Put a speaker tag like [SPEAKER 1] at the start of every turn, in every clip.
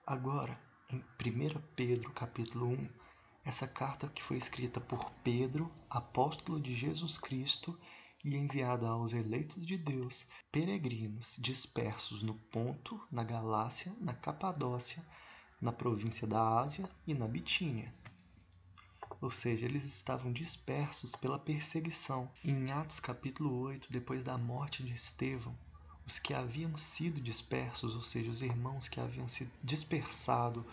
[SPEAKER 1] Agora, em 1 Pedro capítulo 1, essa carta que foi escrita por Pedro, apóstolo de Jesus Cristo, e enviada aos eleitos de Deus, peregrinos dispersos no Ponto, na Galácia, na Capadócia, na província da Ásia e na Bitínia. Ou seja, eles estavam dispersos pela perseguição. Em Atos capítulo 8, depois da morte de Estevão, os que haviam sido dispersos, ou seja, os irmãos que haviam sido dispersados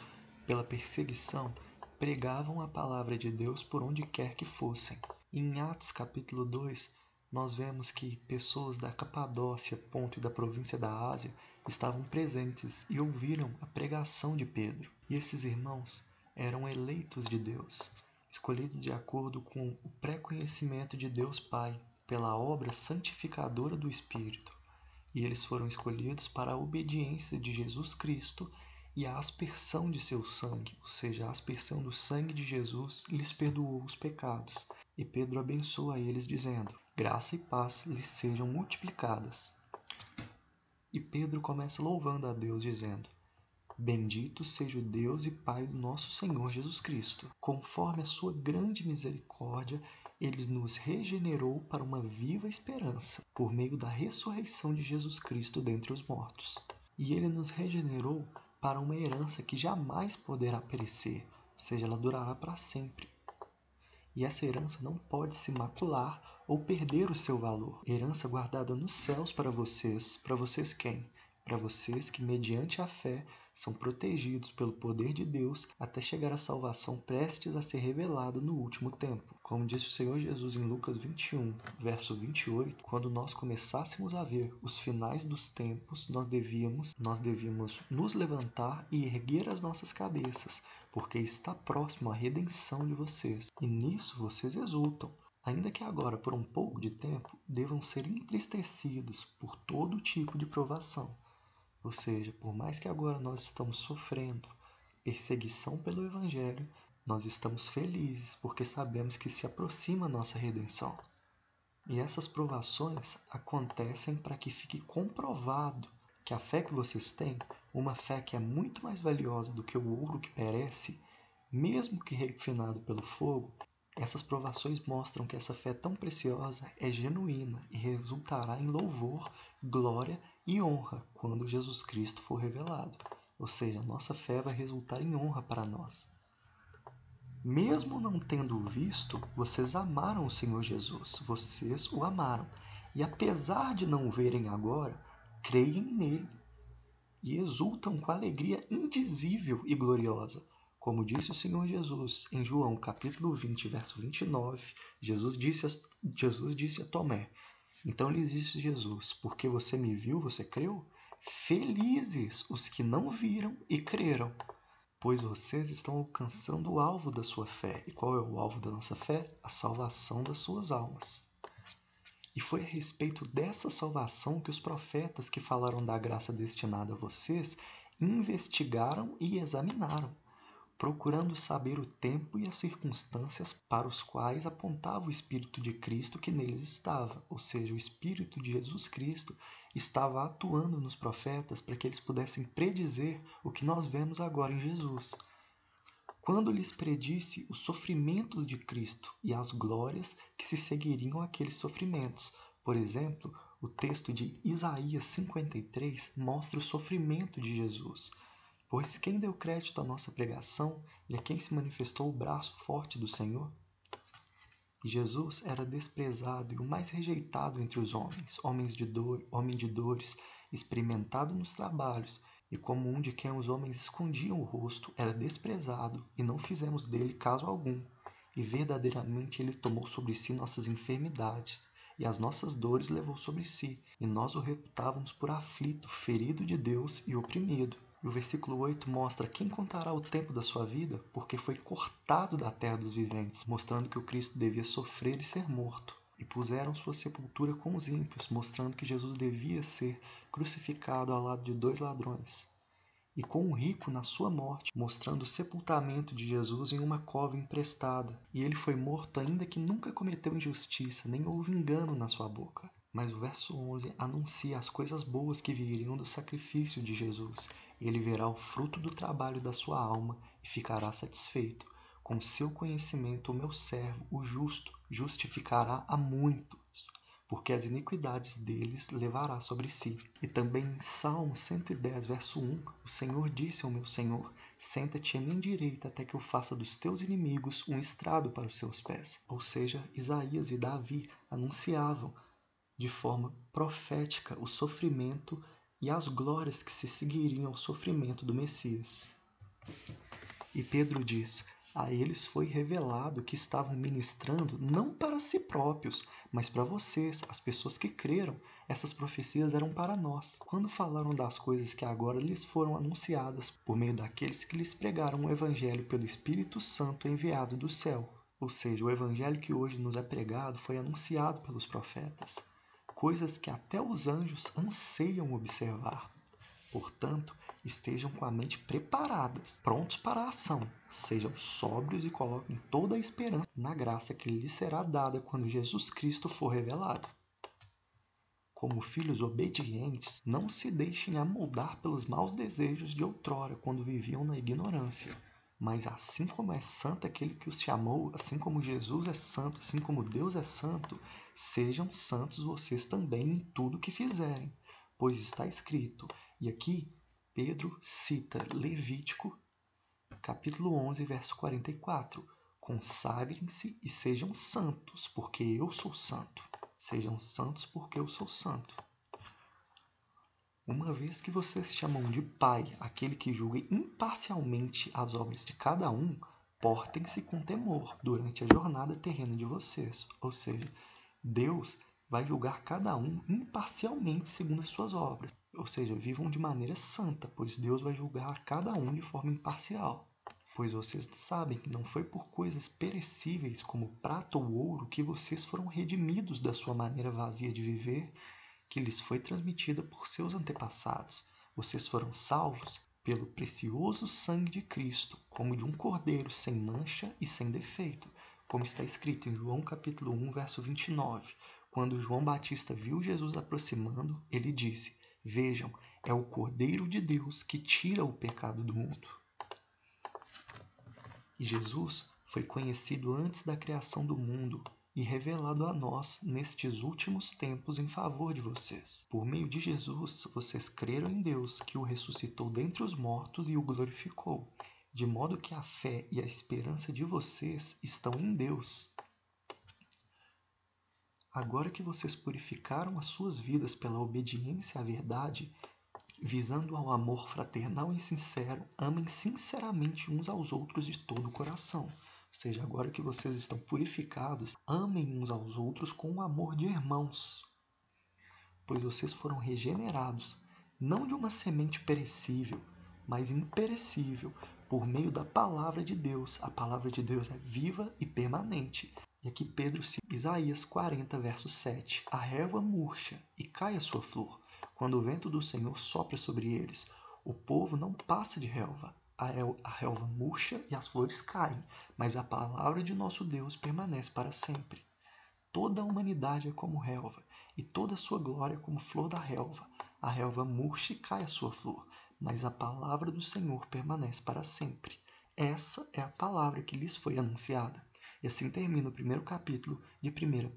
[SPEAKER 1] pela perseguição, pregavam a palavra de Deus por onde quer que fossem. Em Atos capítulo 2, nós vemos que pessoas da Capadócia, Ponto e da província da Ásia estavam presentes e ouviram a pregação de Pedro. E esses irmãos eram eleitos de Deus, escolhidos de acordo com o pré-conhecimento de Deus Pai, pela obra santificadora do Espírito. E eles foram escolhidos para a obediência de Jesus Cristo e a aspersão de seu sangue, ou seja, a aspersão do sangue de Jesus lhes perdoou os pecados. E Pedro abençoa eles dizendo: graça e paz lhes sejam multiplicadas. E Pedro começa louvando a Deus dizendo: bendito seja o Deus e Pai do nosso Senhor Jesus Cristo. Conforme a sua grande misericórdia, ele nos regenerou para uma viva esperança, por meio da ressurreição de Jesus Cristo dentre os mortos. E ele nos regenerou para uma herança que jamais poderá perecer, ou seja, ela durará para sempre. E essa herança não pode se macular ou perder o seu valor. Herança guardada nos céus para vocês quem? Para vocês que, mediante a fé, são protegidos pelo poder de Deus até chegar à salvação prestes a ser revelada no último tempo. Como disse o Senhor Jesus em Lucas 21, verso 28, quando nós começássemos a ver os finais dos tempos, nós devíamos nos levantar e erguer as nossas cabeças, porque está próximo a redenção de vocês. E nisso vocês exultam, ainda que agora, por um pouco de tempo, devam ser entristecidos por todo tipo de provação. Ou seja, por mais que agora nós estamos sofrendo perseguição pelo Evangelho, nós estamos felizes porque sabemos que se aproxima a nossa redenção. E essas provações acontecem para que fique comprovado que a fé que vocês têm, uma fé que é muito mais valiosa do que o ouro que perece, mesmo que refinado pelo fogo, essas provações mostram que essa fé tão preciosa é genuína e resultará em louvor, glória e honra quando Jesus Cristo for revelado. Ou seja, a nossa fé vai resultar em honra para nós. Mesmo não tendo o visto, vocês amaram o Senhor Jesus, vocês o amaram. E apesar de não o verem agora, creem nele e exultam com alegria indizível e gloriosa. Como disse o Senhor Jesus em João capítulo 20, verso 29, Jesus disse a Tomé: então lhes disse Jesus: porque você me viu, você creu? Felizes os que não viram e creram, pois vocês estão alcançando o alvo da sua fé. E qual é o alvo da nossa fé? A salvação das suas almas. E foi a respeito dessa salvação que os profetas que falaram da graça destinada a vocês investigaram e examinaram, procurando saber o tempo e as circunstâncias para os quais apontava o Espírito de Cristo que neles estava, ou seja, o Espírito de Jesus Cristo estava atuando nos profetas para que eles pudessem predizer o que nós vemos agora em Jesus. Quando lhes predisse os sofrimentos de Cristo e as glórias que se seguiriam àqueles sofrimentos. Por exemplo, o texto de Isaías 53 mostra o sofrimento de Jesus. Pois quem deu crédito à nossa pregação e a quem se manifestou o braço forte do Senhor? E Jesus era desprezado e o mais rejeitado entre os homens, homem de dores, experimentado nos trabalhos, e como um de quem os homens escondiam o rosto, era desprezado, e não fizemos dele caso algum. E verdadeiramente ele tomou sobre si nossas enfermidades, e as nossas dores levou sobre si, e nós o reputávamos por aflito, ferido de Deus e oprimido. E o versículo 8 mostra quem contará o tempo da sua vida, porque foi cortado da terra dos viventes, mostrando que o Cristo devia sofrer e ser morto. E puseram sua sepultura com os ímpios, mostrando que Jesus devia ser crucificado ao lado de 2 ladrões. E com o rico na sua morte, mostrando o sepultamento de Jesus em uma cova emprestada. E ele foi morto ainda que nunca cometeu injustiça, nem houve engano na sua boca. Mas o verso 11 anuncia as coisas boas que viriam do sacrifício de Jesus. Ele verá o fruto do trabalho da sua alma e ficará satisfeito. Com seu conhecimento, o meu servo, o justo, justificará a muitos, porque as iniquidades deles levará sobre si. E também em Salmo 110, verso 1, o Senhor disse ao meu Senhor: senta-te à minha direita até que eu faça dos teus inimigos um estrado para os seus pés. Ou seja, Isaías e Davi anunciavam de forma profética o sofrimento e as glórias que se seguiriam ao sofrimento do Messias. E Pedro diz: a eles foi revelado que estavam ministrando não para si próprios, mas para vocês, as pessoas que creram. Essas profecias eram para nós. Quando falaram das coisas que agora lhes foram anunciadas por meio daqueles que lhes pregaram o Evangelho pelo Espírito Santo enviado do céu. Ou seja, o Evangelho que hoje nos é pregado foi anunciado pelos profetas. Coisas que até os anjos anseiam observar. Portanto, estejam com a mente preparadas, prontos para a ação. Sejam sóbrios e coloquem toda a esperança na graça que lhes será dada quando Jesus Cristo for revelado. Como filhos obedientes, não se deixem amoldar pelos maus desejos de outrora, quando viviam na ignorância. Mas assim como é santo aquele que os chamou, assim como Jesus é santo, assim como Deus é santo, sejam santos vocês também em tudo que fizerem. Pois está escrito, e aqui Pedro cita Levítico, capítulo 11, verso 44. Consagrem-se e sejam santos, porque eu sou santo. Sejam santos, porque eu sou santo. Uma vez que vocês chamam de Pai aquele que julga imparcialmente as obras de cada um, portem-se com temor durante a jornada terrena de vocês. Ou seja, Deus vai julgar cada um imparcialmente segundo as suas obras. Ou seja, vivam de maneira santa, pois Deus vai julgar cada um de forma imparcial. Pois vocês sabem que não foi por coisas perecíveis como prata ou ouro que vocês foram redimidos da sua maneira vazia de viver, que lhes foi transmitida por seus antepassados. Vocês foram salvos pelo precioso sangue de Cristo, como de um cordeiro sem mancha e sem defeito, como está escrito em João capítulo 1, verso 29. Quando João Batista viu Jesus aproximando, ele disse: vejam, é o Cordeiro de Deus que tira o pecado do mundo. E Jesus foi conhecido antes da criação do mundo e revelado a nós nestes últimos tempos em favor de vocês. Por meio de Jesus, vocês creram em Deus, que o ressuscitou dentre os mortos e o glorificou, de modo que a fé e a esperança de vocês estão em Deus. Agora que vocês purificaram as suas vidas pela obediência à verdade, visando ao amor fraternal e sincero, amem sinceramente uns aos outros de todo o coração. Ou seja, agora que vocês estão purificados, amem uns aos outros com o amor de irmãos. Pois vocês foram regenerados, não de uma semente perecível, mas imperecível, por meio da palavra de Deus. A palavra de Deus é viva e permanente. E aqui Pedro cita Isaías 40, verso 7. A relva murcha e cai a sua flor, quando o vento do Senhor sopra sobre eles. O povo não passa de relva. A relva murcha e as flores caem, mas a palavra de nosso Deus permanece para sempre. Toda a humanidade é como relva, e toda a sua glória como flor da relva. A relva murcha e cai a sua flor, mas a palavra do Senhor permanece para sempre. Essa é a palavra que lhes foi anunciada. E assim termina o primeiro capítulo de 1 Pedro.